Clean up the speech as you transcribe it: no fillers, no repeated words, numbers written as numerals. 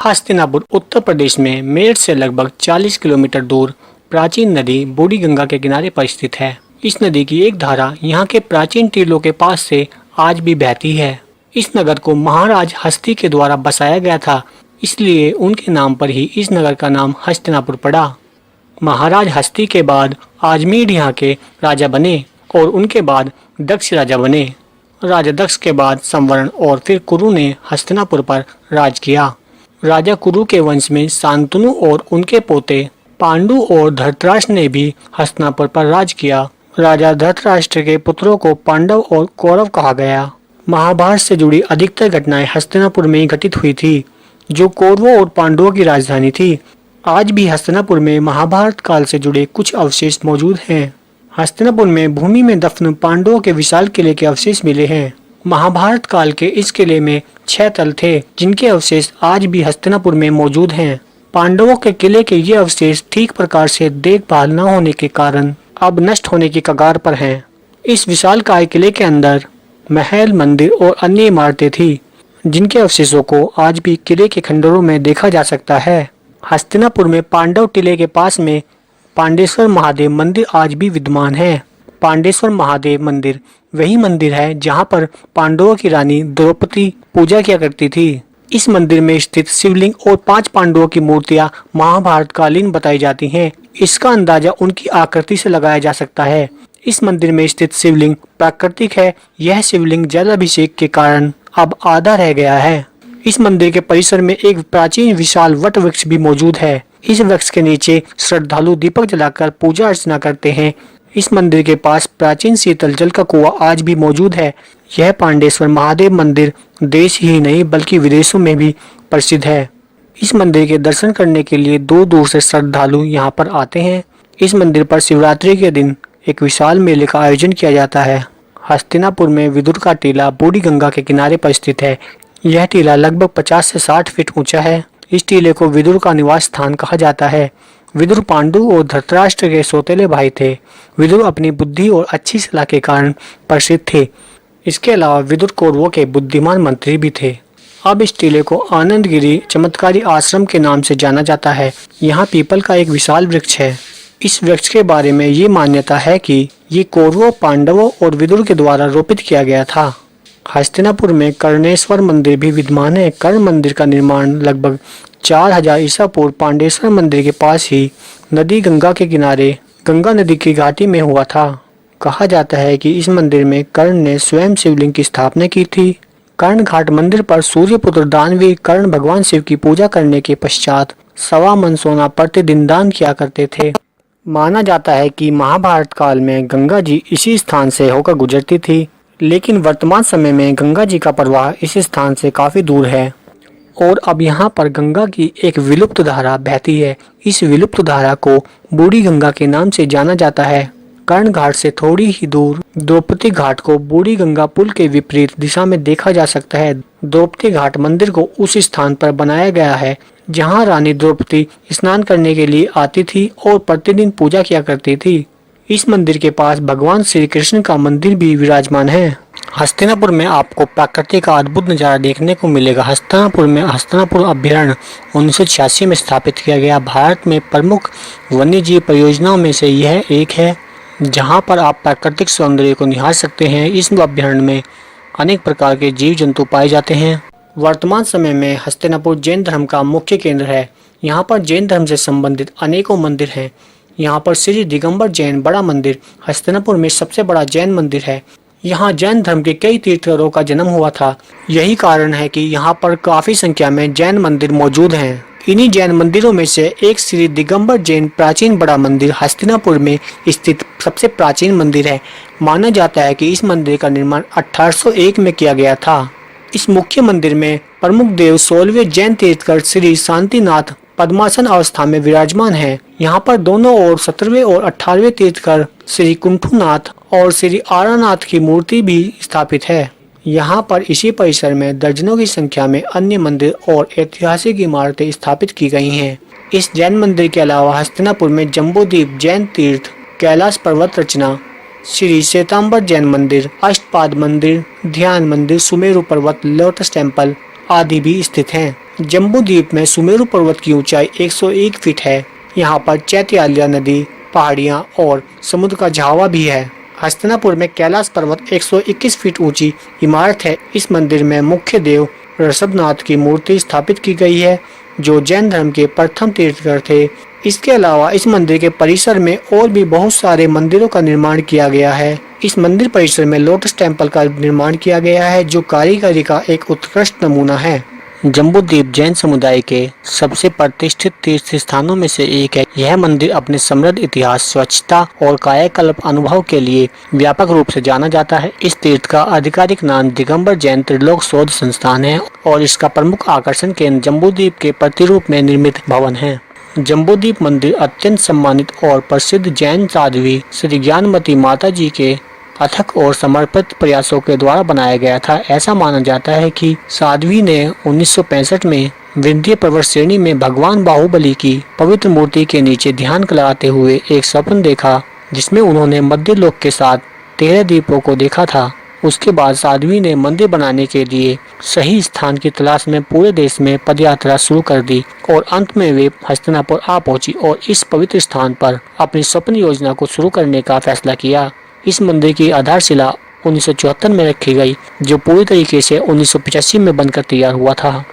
हस्तिनापुर उत्तर प्रदेश में मेरठ से लगभग 40 किलोमीटर दूर प्राचीन नदी बूढ़ी गंगा के किनारे पर स्थित है। इस नदी की एक धारा यहाँ के प्राचीन टीलों के पास से आज भी बहती है। इस नगर को महाराज हस्ती के द्वारा बसाया गया था, इसलिए उनके नाम पर ही इस नगर का नाम हस्तिनापुर पड़ा। महाराज हस्ती के बाद आजमीर यहाँ के राजा बने और उनके बाद दक्ष राजा बने। राजा दक्ष के बाद संवरण और फिर कुरु ने हस्तिनापुर पर राज किया। राजा कुरु के वंश में शांतनु और उनके पोते पांडु और धृतराष्ट्र ने भी हस्तिनापुर पर राज किया। राजा धृतराष्ट्र के पुत्रों को पांडव और कौरव कहा गया। महाभारत से जुड़ी अधिकतर घटनाएं हस्तिनापुर में ही घटित हुई थी, जो कौरवों और पांडवों की राजधानी थी। आज भी हस्तिनापुर में महाभारत काल से जुड़े कुछ अवशेष मौजूद हैं। हस्तिनापुर में भूमि में दफन पांडवों के विशाल किले के अवशेष मिले हैं। महाभारत काल के इस किले में 6 तल थे, जिनके अवशेष आज भी हस्तिनापुर में मौजूद हैं। पांडवों के किले के ये अवशेष ठीक प्रकार से देखभाल न होने के कारण अब नष्ट होने की कगार पर हैं। इस विशालकाय किले के अंदर महल, मंदिर और अन्य इमारतें थी, जिनके अवशेषों को आज भी किले के खंडरों में देखा जा सकता है। हस्तिनापुर में पांडव टीले के पास में पांडेश्वर महादेव मंदिर आज भी विद्यमान है। पांडेश्वर महादेव मंदिर वही मंदिर है जहां पर पांडवों की रानी द्रौपदी पूजा किया करती थी। इस मंदिर में स्थित शिवलिंग और 5 पांडवों की मूर्तियां महाभारत कालीन बताई जाती हैं। इसका अंदाजा उनकी आकृति से लगाया जा सकता है। इस मंदिर में स्थित शिवलिंग प्राकृतिक है। यह शिवलिंग जलाभिषेक के कारण अब आधा रह गया है। इस मंदिर के परिसर में एक प्राचीन विशाल वट वृक्ष भी मौजूद है। इस वृक्ष के नीचे श्रद्धालु दीपक जलाकर पूजा अर्चना करते हैं। इस मंदिर के पास प्राचीन शीतल जल का कुआं आज भी मौजूद है। यह पांडेश्वर महादेव मंदिर देश ही नहीं बल्कि विदेशों में भी प्रसिद्ध है। इस मंदिर के दर्शन करने के लिए दूर दूर से श्रद्धालु यहाँ पर आते हैं। इस मंदिर पर शिवरात्रि के दिन एक विशाल मेले का आयोजन किया जाता है। हस्तिनापुर में विदुर का टीला बूढ़ी गंगा के किनारे पर स्थित है। यह टीला लगभग 50 से 60 फीट ऊंचा है। इस टीले को विदुर का निवास स्थान कहा जाता है। विदुर पांडु और धृतराष्ट्र के सौतेले भाई थे। विदुर अपनी बुद्धि और अच्छी सलाह के कारण प्रसिद्ध थे। इसके अलावा विदुर कौरवों के बुद्धिमान मंत्री भी थे। अब इस टीले को आनंदगिरी चमत्कारी आश्रम के नाम से जाना जाता है। यहाँ पीपल का एक विशाल वृक्ष है। इस वृक्ष के बारे में ये मान्यता है कि ये कौरवों, पांडवों और विदुर के द्वारा रोपित किया गया था। हस्तिनापुर में कर्णेश्वर मंदिर भी विद्यमान है। कर्ण मंदिर का निर्माण लगभग 4000 ईसा पूर्व पांडेश्वर मंदिर के पास ही नदी गंगा के किनारे गंगा नदी की घाटी में हुआ था। कहा जाता है कि इस मंदिर में कर्ण ने स्वयं शिवलिंग की स्थापना की थी। कर्ण घाट मंदिर पर सूर्यपुत्र दानवीर कर्ण भगवान शिव की पूजा करने के पश्चात 1.25 मन सोना प्रतिदिन दान किया करते थे। माना जाता है कि महाभारत काल में गंगा जी इसी स्थान से होकर गुजरती थी, लेकिन वर्तमान समय में गंगा जी का प्रवाह इस स्थान से काफी दूर है और अब यहाँ पर गंगा की एक विलुप्त धारा बहती है। इस विलुप्त धारा को बूढ़ी गंगा के नाम से जाना जाता है। कर्ण घाट से थोड़ी ही दूर द्रौपदी घाट को बूढ़ी गंगा पुल के विपरीत दिशा में देखा जा सकता है। द्रौपदी घाट मंदिर को उस स्थान पर बनाया गया है जहाँ रानी द्रौपदी स्नान करने के लिए आती थी और प्रतिदिन पूजा किया करती थी। इस मंदिर के पास भगवान श्री कृष्ण का मंदिर भी विराजमान है। हस्तिनापुर में आपको प्रकृति का अद्भुत नज़ारा देखने को मिलेगा। हस्तिनापुर में हस्तिनापुर अभ्यारण्य 1986 में स्थापित किया गया भारत में प्रमुख वन्यजीव परियोजनाओं में से यह एक है, जहां पर आप प्राकृतिक सौंदर्य को निहार सकते हैं। इस अभ्यारण्य में अनेक प्रकार के जीव जंतु पाए जाते हैं। वर्तमान समय में हस्तिनापुर जैन धर्म का मुख्य केंद्र है। यहाँ पर जैन धर्म से संबंधित अनेकों मंदिर हैं। यहाँ पर श्री दिगंबर जैन बड़ा मंदिर हस्तिनापुर में सबसे बड़ा जैन मंदिर है। यहाँ जैन धर्म के कई तीर्थंकरों का जन्म हुआ था। यही कारण है कि यहाँ पर काफी संख्या में जैन मंदिर मौजूद हैं। इन्हीं जैन मंदिरों में से एक श्री दिगंबर जैन प्राचीन बड़ा मंदिर हस्तिनापुर में स्थित सबसे प्राचीन मंदिर है। माना जाता है कि इस मंदिर का निर्माण 1801 में किया गया था। इस मुख्य मंदिर में प्रमुख देव 16वें जैन तीर्थंकर श्री शांतिनाथ पद्मासन अवस्था में विराजमान है। यहाँ पर दोनों ओर 17वें और 18वें तीर्थंकर श्री कुंठुनाथ और श्री आरानाथ की मूर्ति भी स्थापित है। यहाँ पर इसी परिसर में दर्जनों की संख्या में अन्य मंदिर और ऐतिहासिक इमारतें स्थापित की गई हैं। इस जैन मंदिर के अलावा हस्तिनापुर में जम्बूद्वीप जैन तीर्थ, कैलाश पर्वत रचना, श्री श्वेतांबर जैन मंदिर, अष्टपाद मंदिर, ध्यान मंदिर, सुमेरु पर्वत, लोटस टेम्पल आदि भी स्थित हैं। जम्बू द्वीप में सुमेरु पर्वत की ऊंचाई 101 फीट है। यहाँ पर चैत्यालिया नदी, पहाड़ियाँ और समुद्र का झावा भी है। हस्तिनापुर में कैलाश पर्वत 121 फीट ऊंची इमारत है। इस मंदिर में मुख्य देव ऋषभनाथ की मूर्ति स्थापित की गई है, जो जैन धर्म के प्रथम तीर्थंकर थे। इसके अलावा इस मंदिर के परिसर में और भी बहुत सारे मंदिरों का निर्माण किया गया है। इस मंदिर परिसर में लोटस टेम्पल का निर्माण किया गया है, जो कारीगरी का एक उत्कृष्ट नमूना है। जम्बू द्वीप जैन समुदाय के सबसे प्रतिष्ठित तीर्थ स्थानों में से एक है। यह मंदिर अपने समृद्ध इतिहास, स्वच्छता और कायाकल्प अनुभव के लिए व्यापक रूप से जाना जाता है। इस तीर्थ का आधिकारिक नाम दिगंबर जैन त्रिलोक शोध संस्थान है और इसका प्रमुख आकर्षण केंद्र जम्बू द्वीप के प्रतिरूप में निर्मित भवन है। जम्बूद्वीप मंदिर अत्यंत सम्मानित और प्रसिद्ध जैन साध्वी श्री ज्ञानमती माता जी के अथक और समर्पित प्रयासों के द्वारा बनाया गया था। ऐसा माना जाता है कि साध्वी ने 1965 में विंध्य पर्वत श्रेणी में भगवान बाहुबली की पवित्र मूर्ति के नीचे ध्यान लगाते हुए एक स्वप्न देखा, जिसमें उन्होंने मध्य लोक के साथ 13 द्वीपों को देखा था। उसके बाद साध्वी ने मंदिर बनाने के लिए सही स्थान की तलाश में पूरे देश में पदयात्रा शुरू कर दी और अंत में वे हस्तिनापुर आ पहुंची और इस पवित्र स्थान पर अपनी स्वप्न योजना को शुरू करने का फैसला किया। इस मंदिर की आधारशिला 1974 में रखी गई, जो पूरी तरीके से 1985 में बनकर तैयार हुआ था।